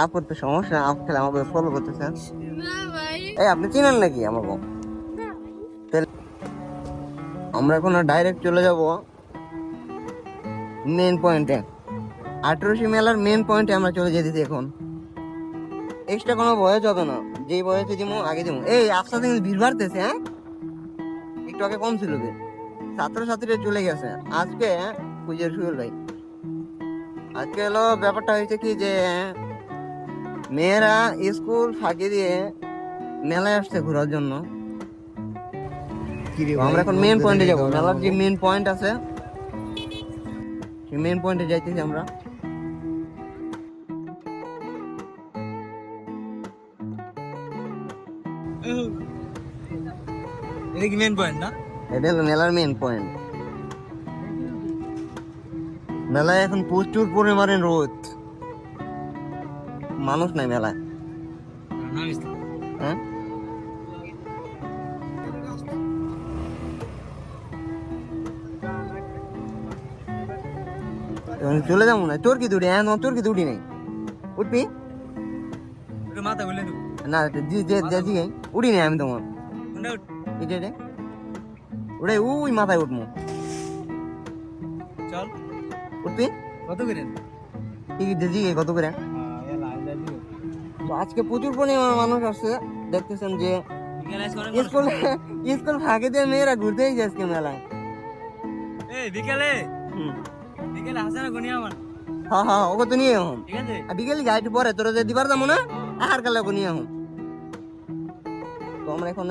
আপুর তো সমস্যা, আপ খেলে আমাকে ফলো করতেছেন। এই আপনি চিনেন নাকি আমাকে? তাহলে আমরা এখন ডাইরেক্ট চলে যাব মেন পয়েন্টে। 18 মেলার মেন পয়েন্টে আমরা চলে যেতেছি এখন। এক্সট্রা কোনো বয়স হবে না, যেই বয়সে যেমন আগে যেমন। এই আপনার কিন্তু ভিড় বাড়তেছে, হ্যাঁ একটু আগে কম ছিল ভিড়। ছাত্রছাত্রীরা চলে গেছে আজকে পুজোর শুরু ভাই। আজকে হলো ব্যাপারটা হয়েছে কি যে মেয়েরা স্কুল ফাঁকি দিয়ে মেলায় আসছে ঘোরার জন্য। আমরা এখন মেন পয়েন্টে যাবো। মেলার যে মেন পয়েন্ট আছে সেই মেন পয়েন্টে যাইতেছি আমরা। এটা কি মেন পয়েন্ট না? এটা হলো মেলার মেন পয়েন্ট। মেলায় এখন প্রচুর পরিমাণে রোদ, মানুষ নাই মেলায়। হ্যাঁ চলে যাবো না। তোর কি দুটি? হ্যাঁ তোর কি দুটি নেই? উঠবি মাথা বলে দেবো না? উঠি নেই আমি তোমার ওটাই ওই মাথায় উঠবো। চল উঠবি কত করে? টিকিট দিয়ে কত করে? তো আজকে প্রচুর পরিমাণ মানুষ আসছে, দেখতেছেন যে স্কুল স্কুল ফাঁকি দিয়ে মেয়েরা ঘুরতেই যায় আজকে মেলায়। এই বিকেলে বিকেলে হাসানা গনি আমার। হ্যাঁ হ্যাঁ ওকে তো নিয়ে হম ঠিক আছে বিকেলে গাড়ি পরে তোরা যে দিবার যাবো না আহার কালে ওকে নিয়ে হম। তো আমরা এখন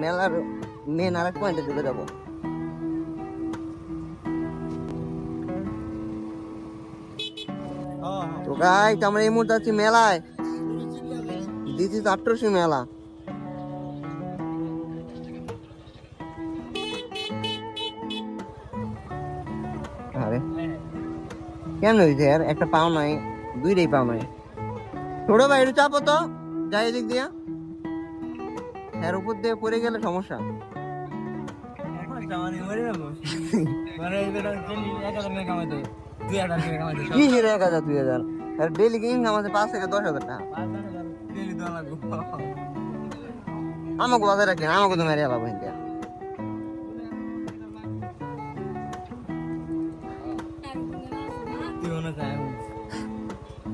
মেলার মেন আরেক পয়েন্টে চলে যাবো। তো গাইস আমরা এই মুহূর্তে আছি মেলায়। দিস ইজ 18 মেলা। আরে কেন হয়েছে আর একটা পাও নাই, দুইটাই পাও নাই। ছোট ভাই একটু চাপো তো, যাই এদিক দিয়া। এর উপর দিয়ে পড়ে গেলে সমস্যা। কি রে 1000 2000 আর ডেইলি কিনতে আমাদের 5 থেকে 10,000 টাকা। আমাকে বাজারে রাখেন, আমাকে তো মেরে আলাবো হিন্দে।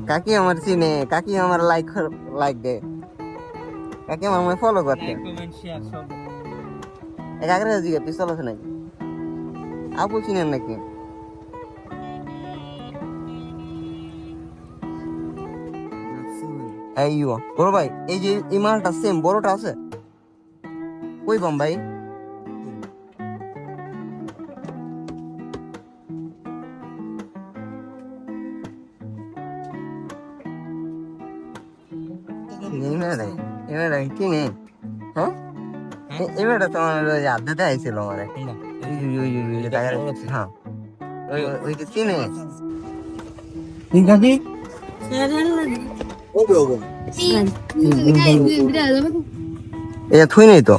কাকি আমার চিনে, কাকি আমার লাইক দে, কাকি আমার ফলো করতে। এক আগে দিকে পিস্তল আছে নাকি? আপু চিনেন নাকি? এই বড় ভাই এই যে এই মালটা সেম বড়টা আছে কই বাম ভাই? কি নেই? হ্যাঁ এবারে তোমার আড্ডাতে আইছিল আমার। হ্যাঁ ওই চিনে এটা থুই নেই তো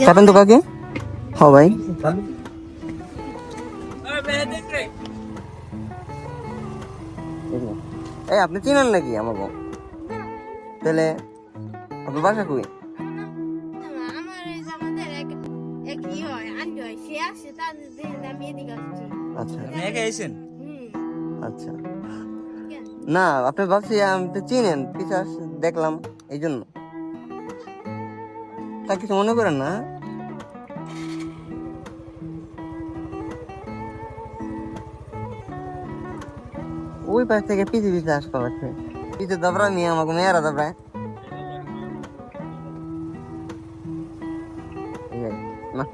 চাপেন তো কাকে। হ্যাঁ ভাই এই আপনি চিনেন নাকি আমাকে? তাহলে আপনার বাসা কই? আচ্ছা আচ্ছা না আপনি ভাবছি আমি তো চিনেন, পিছাস দেখলাম এই জন্য। তা কিছু মনে করেন না? ওই পাশ থেকে পিছে পিছে আসতে পারছে, পিছে দাবরা নিয়ে আমাকে মেয়েরা দাবরায়। না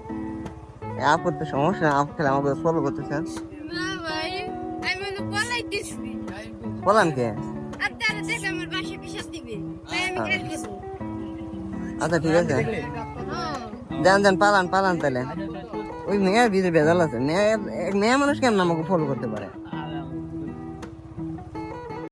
আপুর তো সমস্যা, আপ খেলে আমাকে ফলো করতেছেন। বলান কে? আচ্ছা ঠিক আছে যান যান পালান পালান। তাহলে ওই মেয়ের ভিতরে ভেজাল আছে। মেয়ে মানুষ কেমন আমাকে ফলো করতে পারে?